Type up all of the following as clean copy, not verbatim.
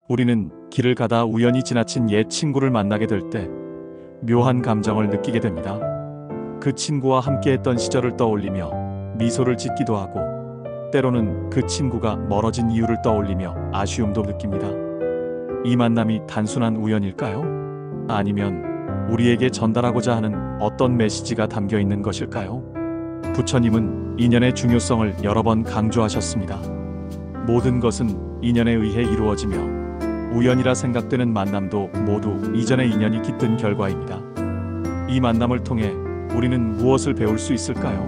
우리는 길을 가다 우연히 지나친 옛 친구를 만나게 될 때 묘한 감정을 느끼게 됩니다. 그 친구와 함께했던 시절을 떠올리며 미소를 짓기도 하고, 때로는 그 친구가 멀어진 이유를 떠올리며 아쉬움도 느낍니다. 이 만남이 단순한 우연일까요? 아니면 우리에게 전달하고자 하는 어떤 메시지가 담겨 있는 것일까요? 부처님은 인연의 중요성을 여러 번 강조하셨습니다. 모든 것은 인연에 의해 이루어지며 우연이라 생각되는 만남도 모두 이전의 인연이 깃든 결과입니다. 이 만남을 통해 우리는 무엇을 배울 수 있을까요?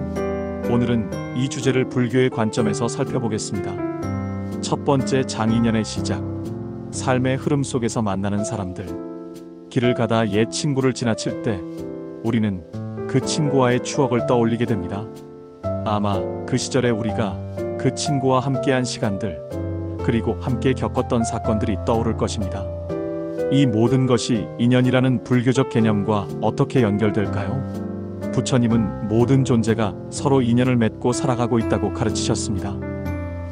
오늘은 이 주제를 불교의 관점에서 살펴보겠습니다. 첫 번째, 장인연의 시작. 삶의 흐름 속에서 만나는 사람들. 길을 가다 옛 친구를 지나칠 때 우리는 그 친구와의 추억을 떠올리게 됩니다. 아마 그 시절에 우리가 그 친구와 함께한 시간들, 그리고 함께 겪었던 사건들이 떠오를 것입니다. 이 모든 것이 인연이라는 불교적 개념과 어떻게 연결될까요? 부처님은 모든 존재가 서로 인연을 맺고 살아가고 있다고 가르치셨습니다.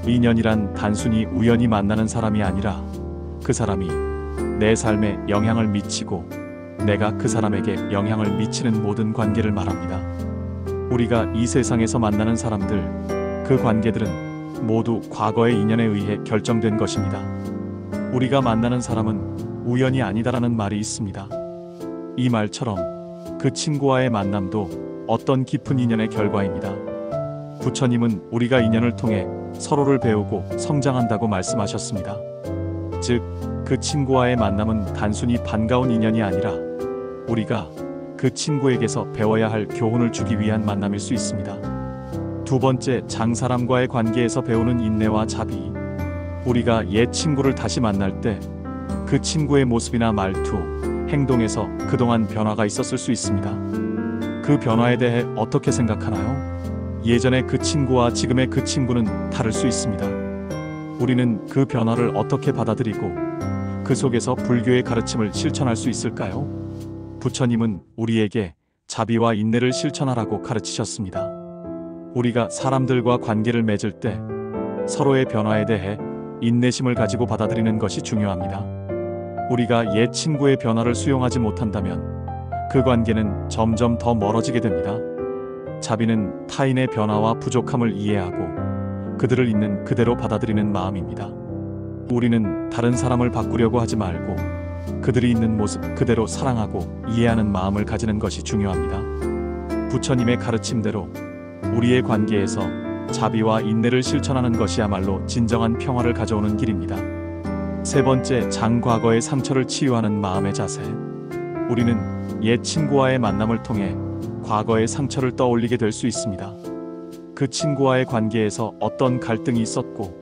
인연이란 단순히 우연히 만나는 사람이 아니라 그 사람이 내 삶에 영향을 미치고 내가 그 사람에게 영향을 미치는 모든 관계를 말합니다. 우리가 이 세상에서 만나는 사람들, 그 관계들은 모두 과거의 인연에 의해 결정된 것입니다. 우리가 만나는 사람은 우연이 아니다라는 말이 있습니다. 이 말처럼 그 친구와의 만남도 어떤 깊은 인연의 결과입니다. 부처님은 우리가 인연을 통해 서로를 배우고 성장한다고 말씀하셨습니다. 즉, 그 친구와의 만남은 단순히 반가운 인연이 아니라 우리가 그 친구에게서 배워야 할 교훈을 주기 위한 만남일 수 있습니다. 두 번째, 장사람과의 관계에서 배우는 인내와 자비. 우리가 옛 친구를 다시 만날 때 그 친구의 모습이나 말투, 행동에서 그동안 변화가 있었을 수 있습니다. 그 변화에 대해 어떻게 생각하나요? 예전의 그 친구와 지금의 그 친구는 다를 수 있습니다. 우리는 그 변화를 어떻게 받아들이고 그 속에서 불교의 가르침을 실천할 수 있을까요? 부처님은 우리에게 자비와 인내를 실천하라고 가르치셨습니다. 우리가 사람들과 관계를 맺을 때 서로의 변화에 대해 인내심을 가지고 받아들이는 것이 중요합니다. 우리가 옛 친구의 변화를 수용하지 못한다면 그 관계는 점점 더 멀어지게 됩니다. 자비는 타인의 변화와 부족함을 이해하고 그들을 있는 그대로 받아들이는 마음입니다. 우리는 다른 사람을 바꾸려고 하지 말고 그들이 있는 모습 그대로 사랑하고 이해하는 마음을 가지는 것이 중요합니다. 부처님의 가르침대로 우리의 관계에서 자비와 인내를 실천하는 것이야말로 진정한 평화를 가져오는 길입니다. 세 번째, 과거의 상처를 치유하는 마음의 자세. 우리는 옛 친구와의 만남을 통해 과거의 상처를 떠올리게 될 수 있습니다. 그 친구와의 관계에서 어떤 갈등이 있었고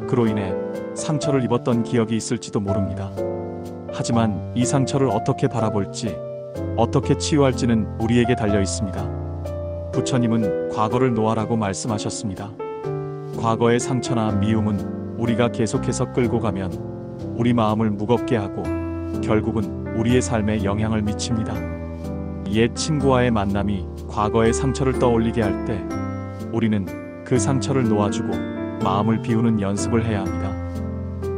그로 인해 상처를 입었던 기억이 있을지도 모릅니다. 하지만 이 상처를 어떻게 바라볼지, 어떻게 치유할지는 우리에게 달려 있습니다. 부처님은 과거를 놓아라고 말씀하셨습니다. 과거의 상처나 미움은 우리가 계속해서 끌고 가면 우리 마음을 무겁게 하고 결국은 우리의 삶에 영향을 미칩니다. 옛 친구와의 만남이 과거의 상처를 떠올리게 할 때 우리는 그 상처를 놓아주고 마음을 비우는 연습을 해야 합니다.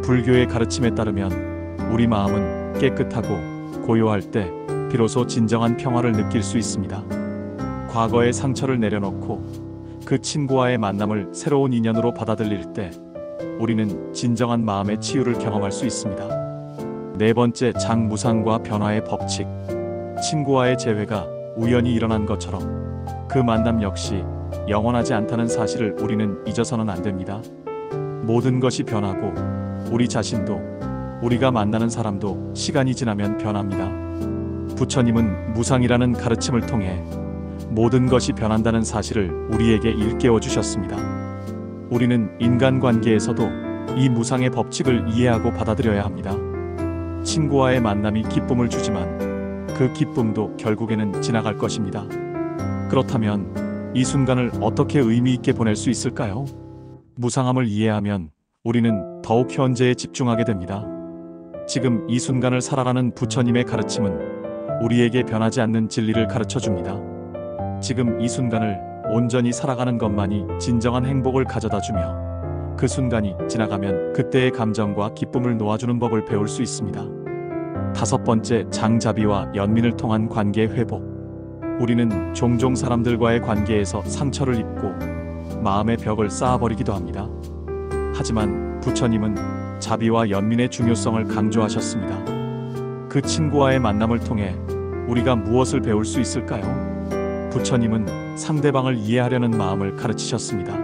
불교의 가르침에 따르면 우리 마음은 깨끗하고 고요할 때 비로소 진정한 평화를 느낄 수 있습니다. 과거의 상처를 내려놓고 그 친구와의 만남을 새로운 인연으로 받아들일 때 우리는 진정한 마음의 치유를 경험할 수 있습니다. 네 번째, 무상과 변화의 법칙. 친구와의 재회가 우연히 일어난 것처럼 그 만남 역시 영원하지 않다는 사실을 우리는 잊어서는 안 됩니다. 모든 것이 변하고 우리 자신도, 우리가 만나는 사람도 시간이 지나면 변합니다. 부처님은 무상이라는 가르침을 통해 모든 것이 변한다는 사실을 우리에게 일깨워 주셨습니다. 우리는 인간관계에서도 이 무상의 법칙을 이해하고 받아들여야 합니다. 친구와의 만남이 기쁨을 주지만 그 기쁨도 결국에는 지나갈 것입니다. 그렇다면 이 순간을 어떻게 의미 있게 보낼 수 있을까요? 무상함을 이해하면 우리는 더욱 현재에 집중하게 됩니다. 지금 이 순간을 살아라는 부처님의 가르침은 우리에게 변하지 않는 진리를 가르쳐 줍니다. 지금 이 순간을 온전히 살아가는 것만이 진정한 행복을 가져다 주며 그 순간이 지나가면 그때의 감정과 기쁨을 놓아주는 법을 배울 수 있습니다. 다섯 번째, 장자비와 연민을 통한 관계 회복. 우리는 종종 사람들과의 관계에서 상처를 입고 마음의 벽을 쌓아버리기도 합니다. 하지만 부처님은 자비와 연민의 중요성을 강조하셨습니다. 그 친구와의 만남을 통해 우리가 무엇을 배울 수 있을까요? 부처님은 상대방을 이해하려는 마음을 가르치셨습니다.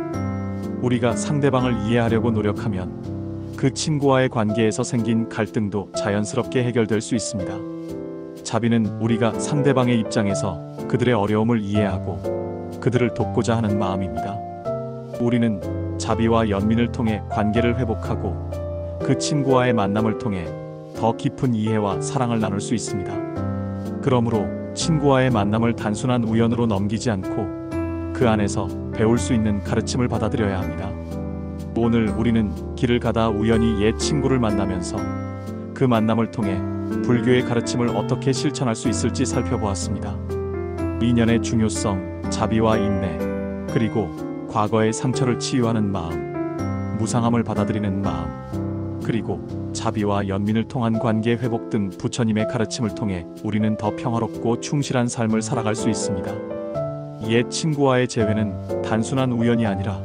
우리가 상대방을 이해하려고 노력하면 그 친구와의 관계에서 생긴 갈등도 자연스럽게 해결될 수 있습니다. 자비는 우리가 상대방의 입장에서 그들의 어려움을 이해하고 그들을 돕고자 하는 마음입니다. 우리는 자비와 연민을 통해 관계를 회복하고 그 친구와의 만남을 통해 더 깊은 이해와 사랑을 나눌 수 있습니다. 그러므로 친구와의 만남을 단순한 우연으로 넘기지 않고 그 안에서 배울 수 있는 가르침을 받아들여야 합니다. 오늘 우리는 길을 가다 우연히 옛 친구를 만나면서 그 만남을 통해 불교의 가르침을 어떻게 실천할 수 있을지 살펴보았습니다. 인연의 중요성, 자비와 인내, 그리고 과거의 상처를 치유하는 마음, 무상함을 받아들이는 마음, 그리고 자비와 연민을 통한 관계 회복 등 부처님의 가르침을 통해 우리는 더 평화롭고 충실한 삶을 살아갈 수 있습니다. 옛 친구와의 재회는 단순한 우연이 아니라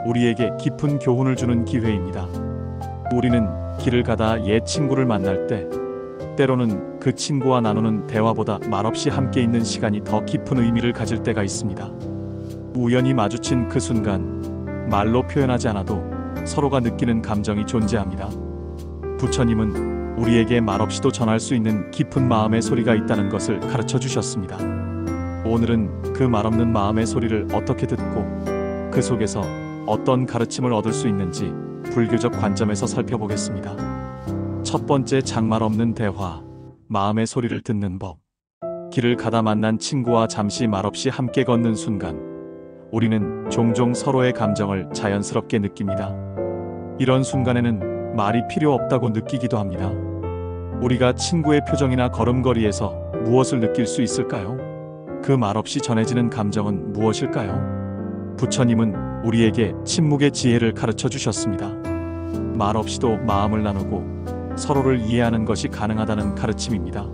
우리에게 깊은 교훈을 주는 기회입니다. 우리는 길을 가다 옛 친구를 만날 때 때로는 그 친구와 나누는 대화보다 말없이 함께 있는 시간이 더 깊은 의미를 가질 때가 있습니다. 우연히 마주친 그 순간 말로 표현하지 않아도 서로가 느끼는 감정이 존재합니다. 부처님은 우리에게 말없이도 전할 수 있는 깊은 마음의 소리가 있다는 것을 가르쳐 주셨습니다. 오늘은 그 말없는 마음의 소리를 어떻게 듣고 그 속에서 어떤 가르침을 얻을 수 있는지 불교적 관점에서 살펴보겠습니다. 첫 번째, 장말 없는 대화, 마음의 소리를 듣는 법. 길을 가다 만난 친구와 잠시 말없이 함께 걷는 순간 우리는 종종 서로의 감정을 자연스럽게 느낍니다. 이런 순간에는 말이 필요 없다고 느끼기도 합니다. 우리가 친구의 표정이나 걸음걸이에서 무엇을 느낄 수 있을까요? 그 말없이 전해지는 감정은 무엇일까요? 부처님은 우리에게 침묵의 지혜를 가르쳐 주셨습니다. 말 없이도 마음을 나누고 서로를 이해하는 것이 가능하다는 가르침입니다.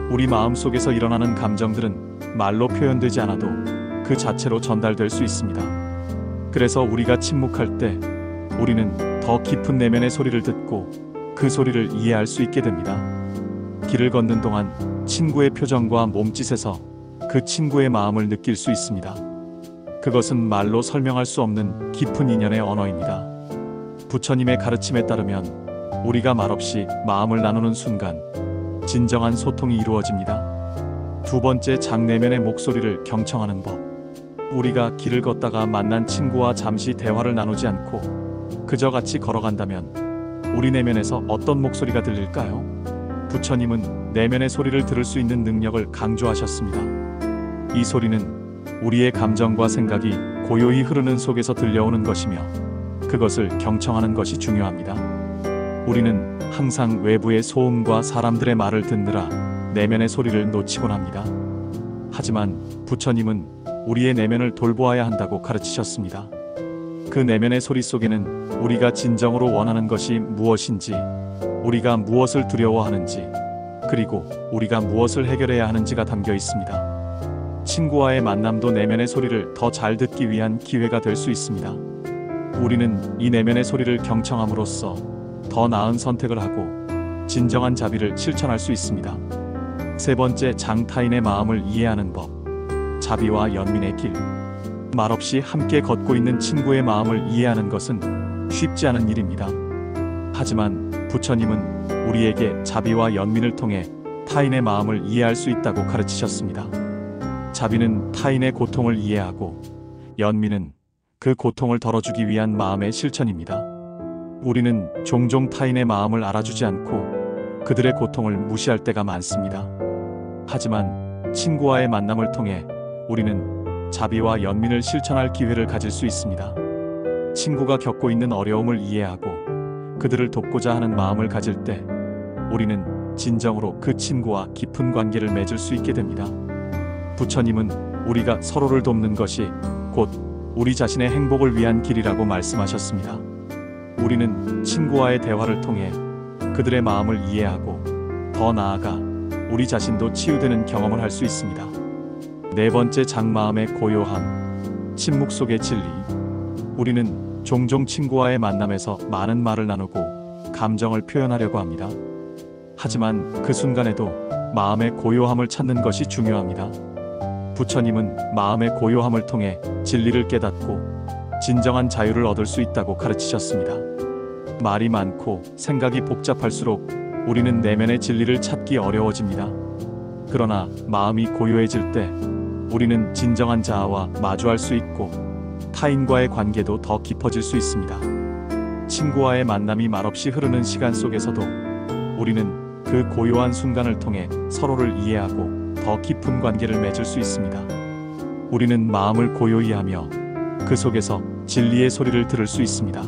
우리 마음속에서 일어나는 감정들은 말로 표현되지 않아도 그 자체로 전달될 수 있습니다. 그래서 우리가 침묵할 때 우리는 더 깊은 내면의 소리를 듣고 그 소리를 이해할 수 있게 됩니다. 길을 걷는 동안 친구의 표정과 몸짓에서 그 친구의 마음을 느낄 수 있습니다. 그것은 말로 설명할 수 없는 깊은 인연의 언어입니다. 부처님의 가르침에 따르면 우리가 말없이 마음을 나누는 순간 진정한 소통이 이루어집니다. 두 번째, 장내면의 목소리를 경청하는 법. 우리가 길을 걷다가 만난 친구와 잠시 대화를 나누지 않고 그저 같이 걸어간다면 우리 내면에서 어떤 목소리가 들릴까요? 부처님은 내면의 소리를 들을 수 있는 능력을 강조하셨습니다. 이 소리는 우리의 감정과 생각이 고요히 흐르는 속에서 들려오는 것이며 그것을 경청하는 것이 중요합니다. 우리는 항상 외부의 소음과 사람들의 말을 듣느라 내면의 소리를 놓치곤 합니다. 하지만 부처님은 우리의 내면을 돌보아야 한다고 가르치셨습니다. 그 내면의 소리 속에는 우리가 진정으로 원하는 것이 무엇인지, 우리가 무엇을 두려워하는지, 그리고 우리가 무엇을 해결해야 하는지가 담겨 있습니다. 친구와의 만남도 내면의 소리를 더 잘 듣기 위한 기회가 될 수 있습니다. 우리는 이 내면의 소리를 경청함으로써 더 나은 선택을 하고 진정한 자비를 실천할 수 있습니다. 세 번째, 장타인의 마음을 이해하는 법. 자비와 연민의 길. 말없이 함께 걷고 있는 친구의 마음을 이해하는 것은 쉽지 않은 일입니다. 하지만 부처님은 우리에게 자비와 연민을 통해 타인의 마음을 이해할 수 있다고 가르치셨습니다. 자비는 타인의 고통을 이해하고 연민은 그 고통을 덜어주기 위한 마음의 실천입니다. 우리는 종종 타인의 마음을 알아주지 않고 그들의 고통을 무시할 때가 많습니다. 하지만 친구와의 만남을 통해 우리는 자비와 연민을 실천할 기회를 가질 수 있습니다. 친구가 겪고 있는 어려움을 이해하고 그들을 돕고자 하는 마음을 가질 때 우리는 진정으로 그 친구와 깊은 관계를 맺을 수 있게 됩니다. 부처님은 우리가 서로를 돕는 것이 곧 우리 자신의 행복을 위한 길이라고 말씀하셨습니다. 우리는 친구와의 대화를 통해 그들의 마음을 이해하고 더 나아가 우리 자신도 치유되는 경험을 할 수 있습니다. 네 번째 장 마음의 고요함, 침묵 속의 진리. 우리는 종종 친구와의 만남에서 많은 말을 나누고 감정을 표현하려고 합니다. 하지만 그 순간에도 마음의 고요함을 찾는 것이 중요합니다. 부처님은 마음의 고요함을 통해 진리를 깨닫고 진정한 자유를 얻을 수 있다고 가르치셨습니다. 말이 많고 생각이 복잡할수록 우리는 내면의 진리를 찾기 어려워집니다. 그러나 마음이 고요해질 때 우리는 진정한 자아와 마주할 수 있고 타인과의 관계도 더 깊어질 수 있습니다. 친구와의 만남이 말없이 흐르는 시간 속에서도 우리는 그 고요한 순간을 통해 서로를 이해하고 더 깊은 관계를 맺을 수 있습니다. 우리는 마음을 고요히 하며 그 속에서 진리의 소리를 들을 수 있습니다.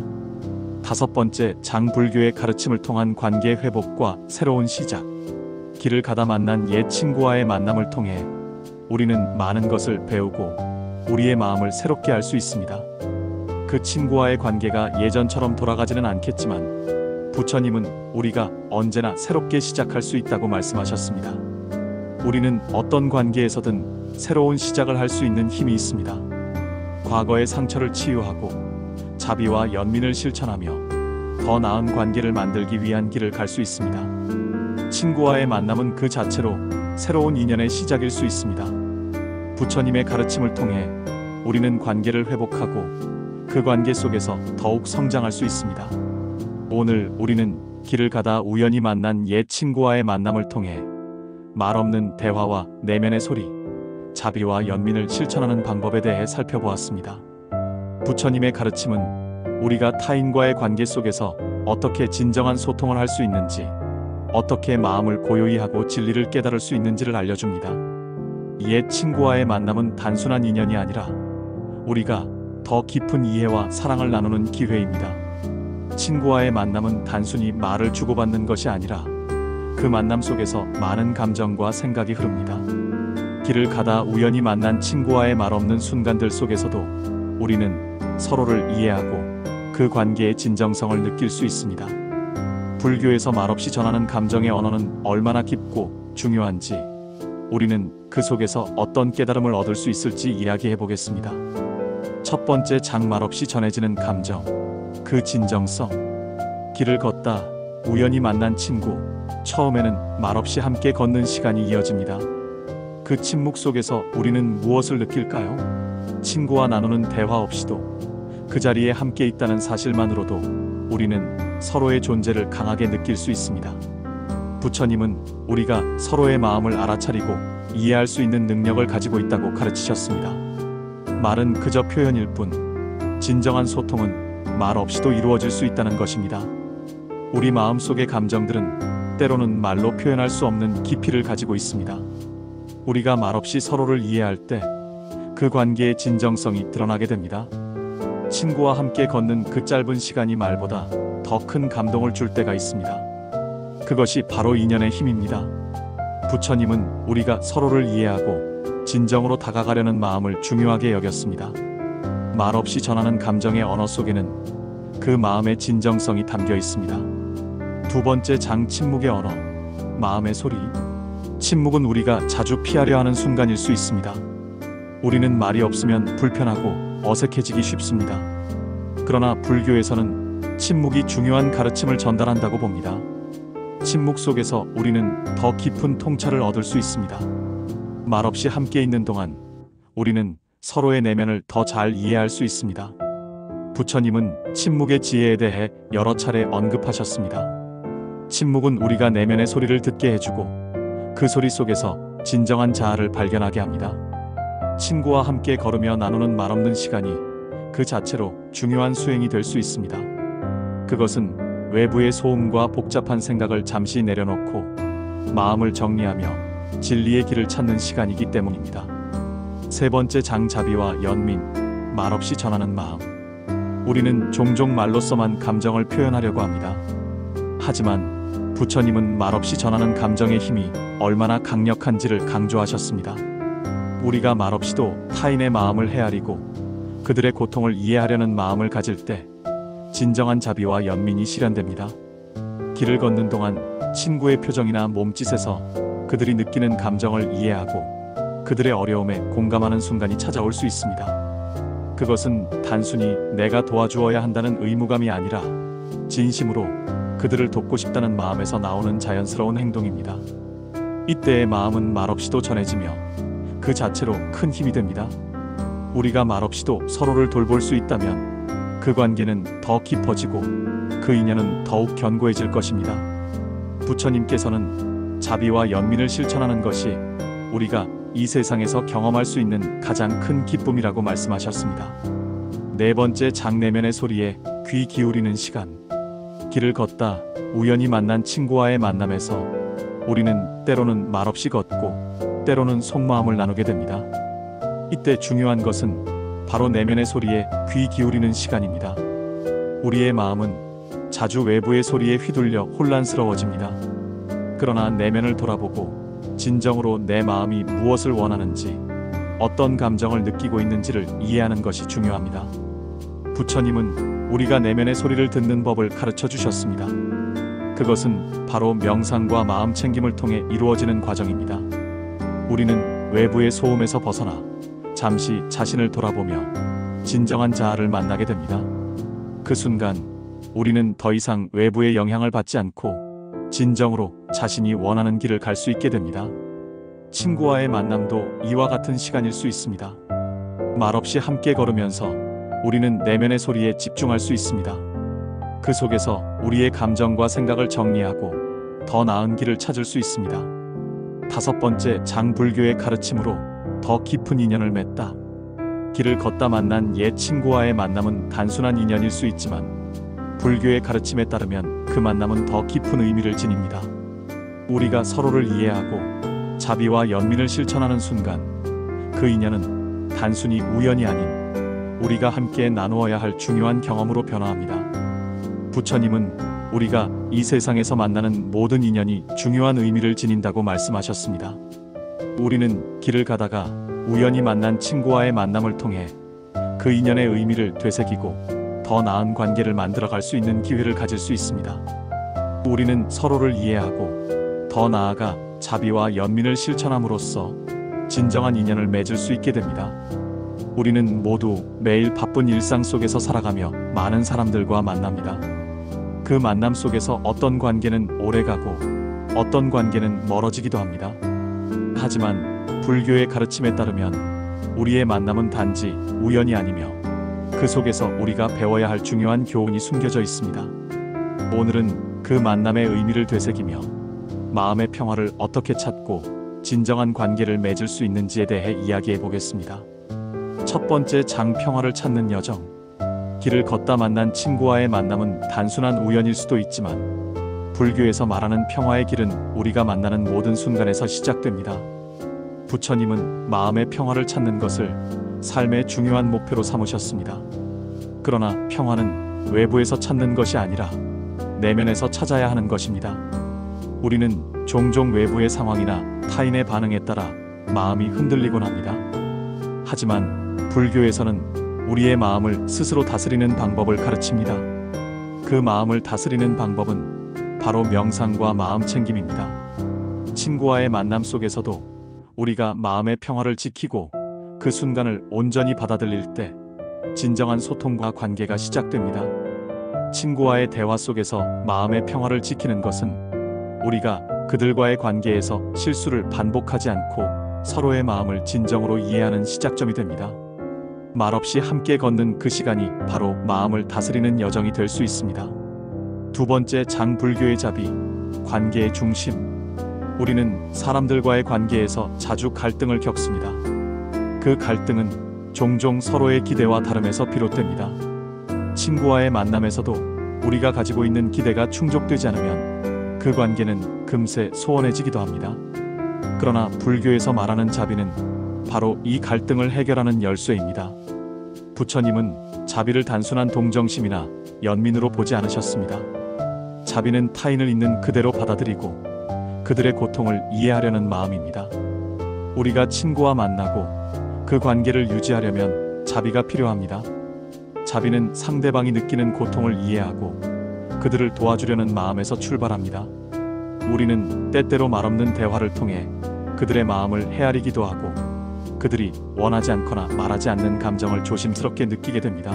다섯 번째 장 불교의 가르침을 통한 관계 회복과 새로운 시작. 길을 가다 만난 옛 친구와의 만남을 통해 우리는 많은 것을 배우고 우리의 마음을 새롭게 할 수 있습니다. 그 친구와의 관계가 예전처럼 돌아가지는 않겠지만 부처님은 우리가 언제나 새롭게 시작할 수 있다고 말씀하셨습니다. 우리는 어떤 관계에서든 새로운 시작을 할 수 있는 힘이 있습니다. 과거의 상처를 치유하고 자비와 연민을 실천하며 더 나은 관계를 만들기 위한 길을 갈 수 있습니다. 친구와의 만남은 그 자체로 새로운 인연의 시작일 수 있습니다. 부처님의 가르침을 통해 우리는 관계를 회복하고 그 관계 속에서 더욱 성장할 수 있습니다. 오늘 우리는 길을 가다 우연히 만난 옛 친구와의 만남을 통해 말없는 대화와 내면의 소리, 자비와 연민을 실천하는 방법에 대해 살펴보았습니다. 부처님의 가르침은 우리가 타인과의 관계 속에서 어떻게 진정한 소통을 할 수 있는지, 어떻게 마음을 고요히 하고 진리를 깨달을 수 있는지를 알려줍니다. 옛 친구와의 만남은 단순한 인연이 아니라 우리가 더 깊은 이해와 사랑을 나누는 기회입니다. 친구와의 만남은 단순히 말을 주고받는 것이 아니라 그 만남 속에서 많은 감정과 생각이 흐릅니다. 길을 가다 우연히 만난 친구와의 말없는 순간들 속에서도 우리는 서로를 이해하고 그 관계의 진정성을 느낄 수 있습니다. 불교에서 말없이 전하는 감정의 언어는 얼마나 깊고 중요한지 우리는 그 속에서 어떤 깨달음을 얻을 수 있을지 이야기해 보겠습니다. 첫 번째 장 말없이 전해지는 감정, 그 진정성. 길을 걷다 우연히 만난 친구, 처음에는 말없이 함께 걷는 시간이 이어집니다. 그 침묵 속에서 우리는 무엇을 느낄까요? 친구와 나누는 대화 없이도 그 자리에 함께 있다는 사실만으로도 우리는 서로의 존재를 강하게 느낄 수 있습니다. 부처님은 우리가 서로의 마음을 알아차리고 이해할 수 있는 능력을 가지고 있다고 가르치셨습니다. 말은 그저 표현일 뿐, 진정한 소통은 말 없이도 이루어질 수 있다는 것입니다. 우리 마음속의 감정들은 때로는 말로 표현할 수 없는 깊이를 가지고 있습니다. 우리가 말없이 서로를 이해할 때 그 관계의 진정성이 드러나게 됩니다. 친구와 함께 걷는 그 짧은 시간이 말보다 더 큰 감동을 줄 때가 있습니다. 그것이 바로 인연의 힘입니다. 부처님은 우리가 서로를 이해하고 진정으로 다가가려는 마음을 중요하게 여겼습니다. 말없이 전하는 감정의 언어 속에는 그 마음의 진정성이 담겨 있습니다. 두 번째 장 침묵의 언어, 마음의 소리. 침묵은 우리가 자주 피하려 하는 순간일 수 있습니다. 우리는 말이 없으면 불편하고 어색해지기 쉽습니다. 그러나 불교에서는 침묵이 중요한 가르침을 전달한다고 봅니다. 침묵 속에서 우리는 더 깊은 통찰을 얻을 수 있습니다. 말없이 함께 있는 동안 우리는 서로의 내면을 더 잘 이해할 수 있습니다. 부처님은 침묵의 지혜에 대해 여러 차례 언급하셨습니다. 침묵은 우리가 내면의 소리를 듣게 해주고 그 소리 속에서 진정한 자아를 발견하게 합니다. 친구와 함께 걸으며 나누는 말없는 시간이 그 자체로 중요한 수행이 될 수 있습니다. 그것은 외부의 소음과 복잡한 생각을 잠시 내려놓고 마음을 정리하며 진리의 길을 찾는 시간이기 때문입니다. 세 번째 장 자비와 연민, 말없이 전하는 마음. 우리는 종종 말로서만 감정을 표현하려고 합니다. 하지만 부처님은 말없이 전하는 감정의 힘이 얼마나 강력한지를 강조하셨습니다. 우리가 말없이도 타인의 마음을 헤아리고 그들의 고통을 이해하려는 마음을 가질 때 진정한 자비와 연민이 실현됩니다. 길을 걷는 동안 친구의 표정이나 몸짓에서 그들이 느끼는 감정을 이해하고 그들의 어려움에 공감하는 순간이 찾아올 수 있습니다. 그것은 단순히 내가 도와주어야 한다는 의무감이 아니라 진심으로 그들을 돕고 싶다는 마음에서 나오는 자연스러운 행동입니다. 이때의 마음은 말없이도 전해지며 그 자체로 큰 힘이 됩니다. 우리가 말없이도 서로를 돌볼 수 있다면 그 관계는 더 깊어지고 그 인연은 더욱 견고해질 것입니다. 부처님께서는 자비와 연민을 실천하는 것이 우리가 이 세상에서 경험할 수 있는 가장 큰 기쁨이라고 말씀하셨습니다. 네 번째, 장내면의 소리에 귀 기울이는 시간. 길을 걷다 우연히 만난 친구와의 만남에서 우리는 때로는 말없이 걷고 때로는 속마음을 나누게 됩니다. 이때 중요한 것은 바로 내면의 소리에 귀 기울이는 시간입니다. 우리의 마음은 자주 외부의 소리에 휘둘려 혼란스러워집니다. 그러나 내면을 돌아보고 진정으로 내 마음이 무엇을 원하는지, 어떤 감정을 느끼고 있는지를 이해하는 것이 중요합니다. 부처님은 우리가 내면의 소리를 듣는 법을 가르쳐 주셨습니다. 그것은 바로 명상과 마음 챙김을 통해 이루어지는 과정입니다. 우리는 외부의 소음에서 벗어나 잠시 자신을 돌아보며 진정한 자아를 만나게 됩니다. 그 순간 우리는 더 이상 외부의 영향을 받지 않고 진정으로 자신이 원하는 길을 갈 수 있게 됩니다. 친구와의 만남도 이와 같은 시간일 수 있습니다. 말없이 함께 걸으면서 우리는 내면의 소리에 집중할 수 있습니다. 그 속에서 우리의 감정과 생각을 정리하고 더 나은 길을 찾을 수 있습니다. 다섯 번째, 장불교의 가르침으로 더 깊은 인연을 맺다. 길을 걷다 만난 옛 친구와의 만남은 단순한 인연일 수 있지만 불교의 가르침에 따르면 그 만남은 더 깊은 의미를 지닙니다. 우리가 서로를 이해하고 자비와 연민을 실천하는 순간 그 인연은 단순히 우연이 아닌 우리가 함께 나누어야 할 중요한 경험으로 변화합니다. 부처님은 우리가 이 세상에서 만나는 모든 인연이 중요한 의미를 지닌다고 말씀하셨습니다. 우리는 길을 가다가 우연히 만난 친구와의 만남을 통해 그 인연의 의미를 되새기고 더 나은 관계를 만들어갈 수 있는 기회를 가질 수 있습니다. 우리는 서로를 이해하고 더 나아가 자비와 연민을 실천함으로써 진정한 인연을 맺을 수 있게 됩니다. 우리는 모두 매일 바쁜 일상 속에서 살아가며 많은 사람들과 만납니다. 그 만남 속에서 어떤 관계는 오래가고 어떤 관계는 멀어지기도 합니다. 하지만 불교의 가르침에 따르면 우리의 만남은 단지 우연이 아니며 그 속에서 우리가 배워야 할 중요한 교훈이 숨겨져 있습니다. 오늘은 그 만남의 의미를 되새기며 마음의 평화를 어떻게 찾고 진정한 관계를 맺을 수 있는지에 대해 이야기해 보겠습니다. 첫 번째, 장평화를 찾는 여정. 길을 걷다 만난 친구와의 만남은 단순한 우연일 수도 있지만 불교에서 말하는 평화의 길은 우리가 만나는 모든 순간에서 시작됩니다. 부처님은 마음의 평화를 찾는 것을 삶의 중요한 목표로 삼으셨습니다. 그러나 평화는 외부에서 찾는 것이 아니라 내면에서 찾아야 하는 것입니다. 우리는 종종 외부의 상황이나 타인의 반응에 따라 마음이 흔들리곤 합니다. 하지만 불교에서는 우리의 마음을 스스로 다스리는 방법을 가르칩니다. 그 마음을 다스리는 방법은 바로 명상과 마음 챙김입니다. 친구와의 만남 속에서도 우리가 마음의 평화를 지키고 그 순간을 온전히 받아들일 때 진정한 소통과 관계가 시작됩니다. 친구와의 대화 속에서 마음의 평화를 지키는 것은 우리가 그들과의 관계에서 실수를 반복하지 않고 서로의 마음을 진정으로 이해하는 시작점이 됩니다. 말없이 함께 걷는 그 시간이 바로 마음을 다스리는 여정이 될 수 있습니다. 두 번째, 장불교의 자비, 관계의 중심. 우리는 사람들과의 관계에서 자주 갈등을 겪습니다. 그 갈등은 종종 서로의 기대와 다름에서 비롯됩니다. 친구와의 만남에서도 우리가 가지고 있는 기대가 충족되지 않으면 그 관계는 금세 소원해지기도 합니다. 그러나 불교에서 말하는 자비는 바로 이 갈등을 해결하는 열쇠입니다. 부처님은 자비를 단순한 동정심이나 연민으로 보지 않으셨습니다. 자비는 타인을 있는 그대로 받아들이고 그들의 고통을 이해하려는 마음입니다. 우리가 친구와 만나고 그 관계를 유지하려면 자비가 필요합니다. 자비는 상대방이 느끼는 고통을 이해하고 그들을 도와주려는 마음에서 출발합니다. 우리는 때때로 말없는 대화를 통해 그들의 마음을 헤아리기도 하고 그들이 원하지 않거나 말하지 않는 감정을 조심스럽게 느끼게 됩니다.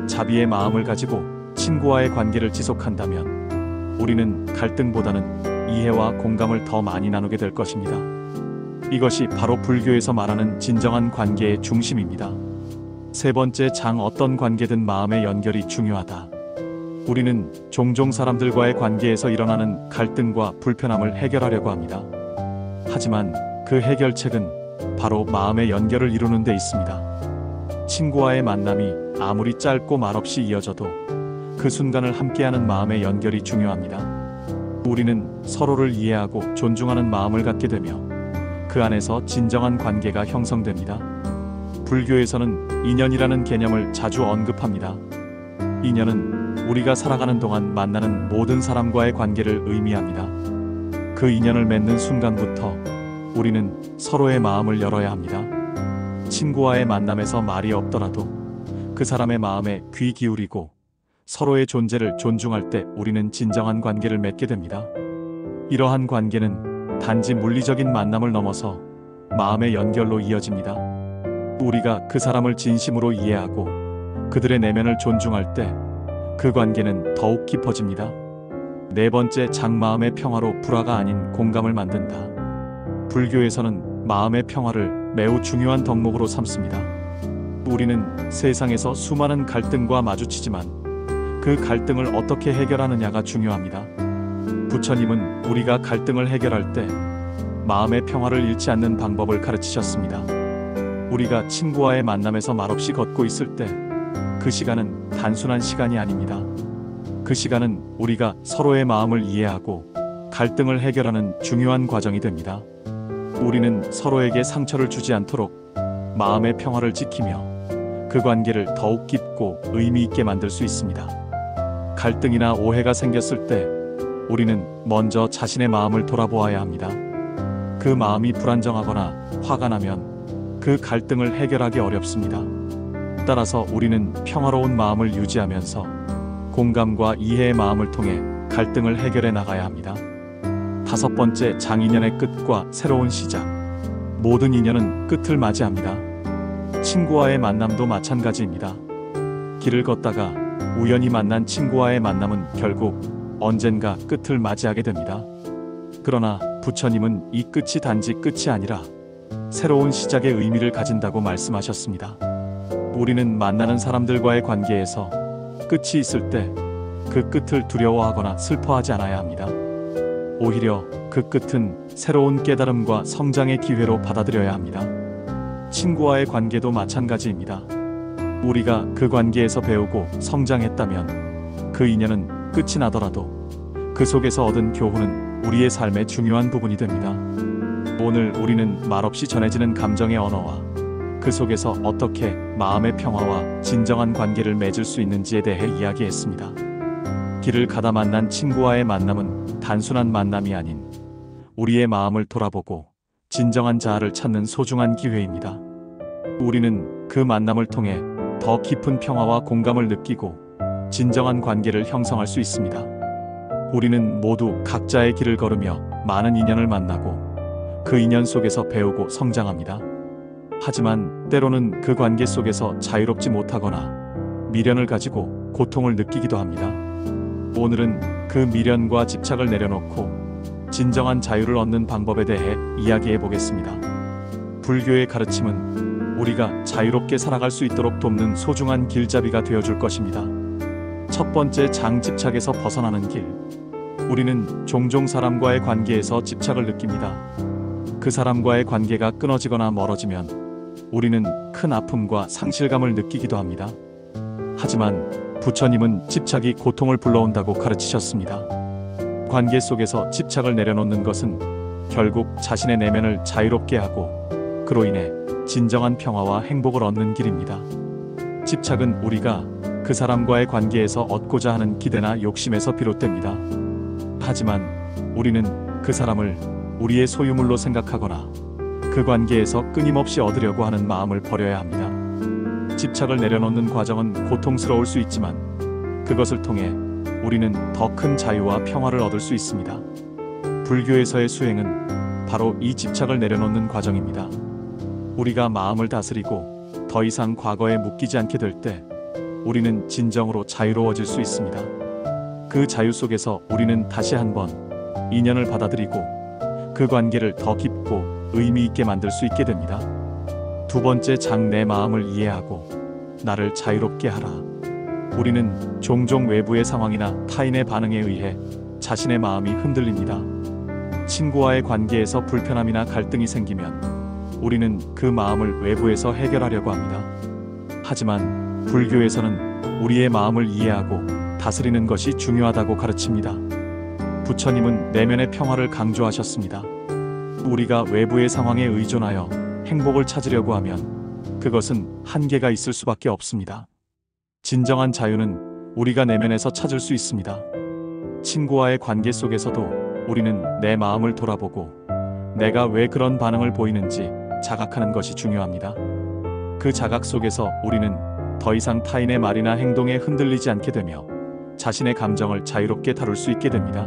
자비의 마음을 가지고 친구와의 관계를 지속한다면 우리는 갈등보다는 이해와 공감을 더 많이 나누게 될 것입니다. 이것이 바로 불교에서 말하는 진정한 관계의 중심입니다. 세 번째 장, 어떤 관계든 마음의 연결이 중요하다. 우리는 종종 사람들과의 관계에서 일어나는 갈등과 불편함을 해결하려고 합니다. 하지만 그 해결책은 바로 마음의 연결을 이루는 데 있습니다. 친구와의 만남이 아무리 짧고 말없이 이어져도 그 순간을 함께하는 마음의 연결이 중요합니다. 우리는 서로를 이해하고 존중하는 마음을 갖게 되며 그 안에서 진정한 관계가 형성됩니다. 불교에서는 인연이라는 개념을 자주 언급합니다. 인연은 우리가 살아가는 동안 만나는 모든 사람과의 관계를 의미합니다. 그 인연을 맺는 순간부터 우리는 서로의 마음을 열어야 합니다. 친구와의 만남에서 말이 없더라도 그 사람의 마음에 귀 기울이고 서로의 존재를 존중할 때 우리는 진정한 관계를 맺게 됩니다. 이러한 관계는 단지 물리적인 만남을 넘어서 마음의 연결로 이어집니다. 우리가 그 사람을 진심으로 이해하고 그들의 내면을 존중할 때 그 관계는 더욱 깊어집니다. 네 번째 장, 마음의 평화로 불화가 아닌 공감을 만든다. 불교에서는 마음의 평화를 매우 중요한 덕목으로 삼습니다. 우리는 세상에서 수많은 갈등과 마주치지만 그 갈등을 어떻게 해결하느냐가 중요합니다. 부처님은 우리가 갈등을 해결할 때 마음의 평화를 잃지 않는 방법을 가르치셨습니다. 우리가 친구와의 만남에서 말없이 걷고 있을 때 그 시간은 단순한 시간이 아닙니다. 그 시간은 우리가 서로의 마음을 이해하고 갈등을 해결하는 중요한 과정이 됩니다. 우리는 서로에게 상처를 주지 않도록 마음의 평화를 지키며 그 관계를 더욱 깊고 의미 있게 만들 수 있습니다. 갈등이나 오해가 생겼을 때 우리는 먼저 자신의 마음을 돌아보아야 합니다. 그 마음이 불안정하거나 화가 나면 그 갈등을 해결하기 어렵습니다. 따라서 우리는 평화로운 마음을 유지하면서 공감과 이해의 마음을 통해 갈등을 해결해 나가야 합니다. 다섯 번째 장, 인연의 끝과 새로운 시작. 모든 인연은 끝을 맞이합니다. 친구와의 만남도 마찬가지입니다. 길을 걷다가 우연히 만난 친구와의 만남은 결국 언젠가 끝을 맞이하게 됩니다. 그러나 부처님은 이 끝이 단지 끝이 아니라 새로운 시작의 의미를 가진다고 말씀하셨습니다. 우리는 만나는 사람들과의 관계에서 끝이 있을 때 그 끝을 두려워하거나 슬퍼하지 않아야 합니다. 오히려 그 끝은 새로운 깨달음과 성장의 기회로 받아들여야 합니다. 친구와의 관계도 마찬가지입니다. 우리가 그 관계에서 배우고 성장했다면 그 인연은 끝이 나더라도 그 속에서 얻은 교훈은 우리의 삶의 중요한 부분이 됩니다. 오늘 우리는 말없이 전해지는 감정의 언어와 그 속에서 어떻게 마음의 평화와 진정한 관계를 맺을 수 있는지에 대해 이야기했습니다. 길을 가다 만난 친구와의 만남은 단순한 만남이 아닌 우리의 마음을 돌아보고 진정한 자아를 찾는 소중한 기회입니다. 우리는 그 만남을 통해 더 깊은 평화와 공감을 느끼고 진정한 관계를 형성할 수 있습니다. 우리는 모두 각자의 길을 걸으며 많은 인연을 만나고 그 인연 속에서 배우고 성장합니다. 하지만 때로는 그 관계 속에서 자유롭지 못하거나 미련을 가지고 고통을 느끼기도 합니다. 오늘은 그 미련과 집착을 내려놓고 진정한 자유를 얻는 방법에 대해 이야기해 보겠습니다. 불교의 가르침은 우리가 자유롭게 살아갈 수 있도록 돕는 소중한 길잡이가 되어줄 것입니다. 첫 번째 장, 집착에서 벗어나는 길. 우리는 종종 사람과의 관계에서 집착을 느낍니다. 그 사람과의 관계가 끊어지거나 멀어지면 우리는 큰 아픔과 상실감을 느끼기도 합니다. 하지만 부처님은 집착이 고통을 불러온다고 가르치셨습니다. 관계 속에서 집착을 내려놓는 것은 결국 자신의 내면을 자유롭게 하고 그로 인해 진정한 평화와 행복을 얻는 길입니다. 집착은 우리가 그 사람과의 관계에서 얻고자 하는 기대나 욕심에서 비롯됩니다. 하지만 우리는 그 사람을 우리의 소유물로 생각하거나 그 관계에서 끊임없이 얻으려고 하는 마음을 버려야 합니다. 집착을 내려놓는 과정은 고통스러울 수 있지만 그것을 통해 우리는 더 큰 자유와 평화를 얻을 수 있습니다. 불교에서의 수행은 바로 이 집착을 내려놓는 과정입니다. 우리가 마음을 다스리고 더 이상 과거에 묶이지 않게 될 때 우리는 진정으로 자유로워질 수 있습니다. 그 자유 속에서 우리는 다시 한번 인연을 받아들이고 그 관계를 더 깊고 의미 있게 만들 수 있게 됩니다. 두 번째 장, 내 마음을 이해하고 나를 자유롭게 하라. 우리는 종종 외부의 상황이나 타인의 반응에 의해 자신의 마음이 흔들립니다. 친구와의 관계에서 불편함이나 갈등이 생기면 우리는 그 마음을 외부에서 해결하려고 합니다. 하지만 불교에서는 우리의 마음을 이해하고 다스리는 것이 중요하다고 가르칩니다. 부처님은 내면의 평화를 강조하셨습니다. 우리가 외부의 상황에 의존하여 행복을 찾으려고 하면 그것은 한계가 있을 수밖에 없습니다. 진정한 자유는 우리가 내면에서 찾을 수 있습니다. 친구와의 관계 속에서도 우리는 내 마음을 돌아보고 내가 왜 그런 반응을 보이는지 자각하는 것이 중요합니다. 그 자각 속에서 우리는 더 이상 타인의 말이나 행동에 흔들리지 않게 되며 자신의 감정을 자유롭게 다룰 수 있게 됩니다.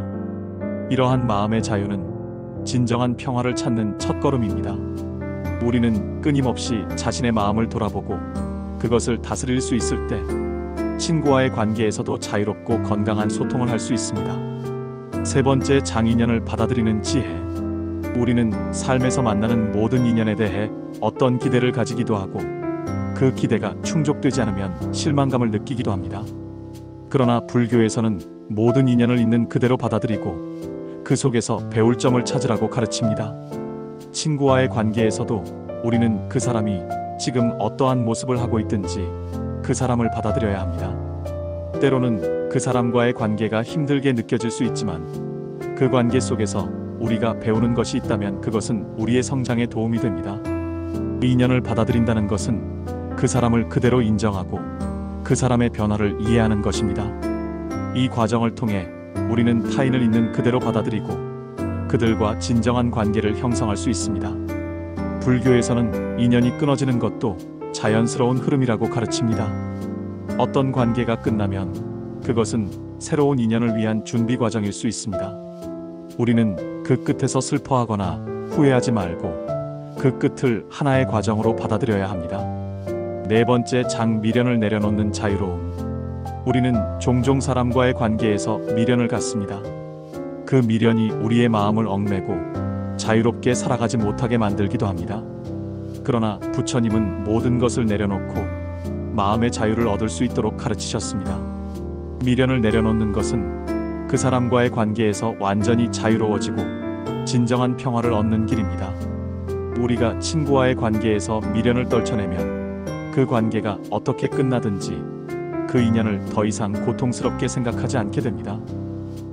이러한 마음의 자유는 진정한 평화를 찾는 첫걸음입니다. 우리는 끊임없이 자신의 마음을 돌아보고 그것을 다스릴 수 있을 때 친구와의 관계에서도 자유롭고 건강한 소통을 할 수 있습니다. 세 번째 장, 인연을 받아들이는 지혜. 우리는 삶에서 만나는 모든 인연에 대해 어떤 기대를 가지기도 하고 그 기대가 충족되지 않으면 실망감을 느끼기도 합니다. 그러나 불교에서는 모든 인연을 있는 그대로 받아들이고 그 속에서 배울 점을 찾으라고 가르칩니다. 친구와의 관계에서도 우리는 그 사람이 지금 어떠한 모습을 하고 있든지 그 사람을 받아들여야 합니다. 때로는 그 사람과의 관계가 힘들게 느껴질 수 있지만 그 관계 속에서 우리가 배우는 것이 있다면 그것은 우리의 성장에 도움이 됩니다. 인연을 받아들인다는 것은 그 사람을 그대로 인정하고 그 사람의 변화를 이해하는 것입니다. 이 과정을 통해 우리는 타인을 있는 그대로 받아들이고 그들과 진정한 관계를 형성할 수 있습니다. 불교에서는 인연이 끊어지는 것도 자연스러운 흐름이라고 가르칩니다. 어떤 관계가 끝나면 그것은 새로운 인연을 위한 준비 과정일 수 있습니다. 우리는 그 끝에서 슬퍼하거나 후회하지 말고 그 끝을 하나의 과정으로 받아들여야 합니다. 네 번째 장, 미련을 내려놓는 자유로움. 우리는 종종 사람과의 관계에서 미련을 갖습니다. 그 미련이 우리의 마음을 얽매고 자유롭게 살아가지 못하게 만들기도 합니다. 그러나 부처님은 모든 것을 내려놓고 마음의 자유를 얻을 수 있도록 가르치셨습니다. 미련을 내려놓는 것은 그 사람과의 관계에서 완전히 자유로워지고 진정한 평화를 얻는 길입니다. 우리가 친구와의 관계에서 미련을 떨쳐내면 그 관계가 어떻게 끝나든지 그 인연을 더 이상 고통스럽게 생각하지 않게 됩니다.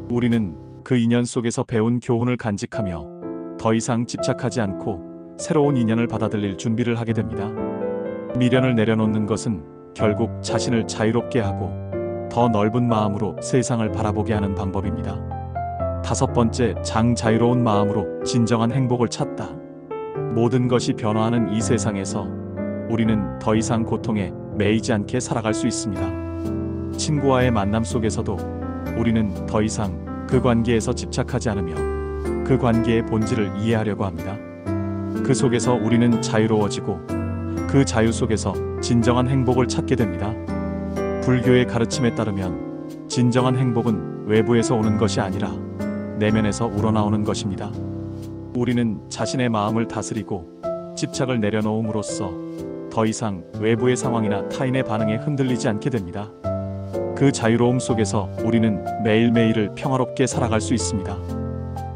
우리는 그 인연 속에서 배운 교훈을 간직하며 더 이상 집착하지 않고 새로운 인연을 받아들일 준비를 하게 됩니다. 미련을 내려놓는 것은 결국 자신을 자유롭게 하고 더 넓은 마음으로 세상을 바라보게 하는 방법입니다. 다섯 번째 장, 자유로운 마음으로 진정한 행복을 찾다. 모든 것이 변화하는 이 세상에서 우리는 더 이상 고통에 매이지 않게 살아갈 수 있습니다. 친구와의 만남 속에서도 우리는 더 이상 그 관계에서 집착하지 않으며 그 관계의 본질을 이해하려고 합니다. 그 속에서 우리는 자유로워지고 그 자유 속에서 진정한 행복을 찾게 됩니다. 불교의 가르침에 따르면 진정한 행복은 외부에서 오는 것이 아니라 내면에서 우러나오는 것입니다. 우리는 자신의 마음을 다스리고 집착을 내려놓음으로써 더 이상 외부의 상황이나 타인의 반응에 흔들리지 않게 됩니다. 그 자유로움 속에서 우리는 매일매일을 평화롭게 살아갈 수 있습니다.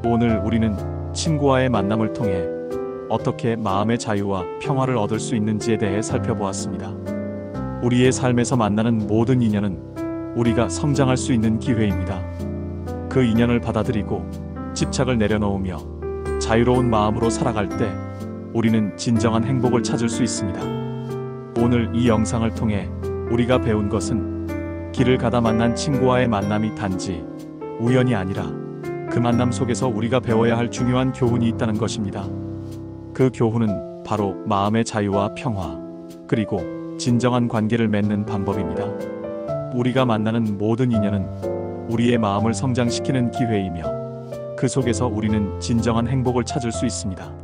오늘 우리는 친구와의 만남을 통해 어떻게 마음의 자유와 평화를 얻을 수 있는지에 대해 살펴보았습니다. 우리의 삶에서 만나는 모든 인연은 우리가 성장할 수 있는 기회입니다. 그 인연을 받아들이고 집착을 내려놓으며 자유로운 마음으로 살아갈 때 우리는 진정한 행복을 찾을 수 있습니다. 오늘 이 영상을 통해 우리가 배운 것은 길을 가다 만난 친구와의 만남이 단지 우연이 아니라 그 만남 속에서 우리가 배워야 할 중요한 교훈이 있다는 것입니다. 그 교훈은 바로 마음의 자유와 평화, 그리고 진정한 관계를 맺는 방법입니다. 우리가 만나는 모든 인연은 우리의 마음을 성장시키는 기회이며 그 속에서 우리는 진정한 행복을 찾을 수 있습니다.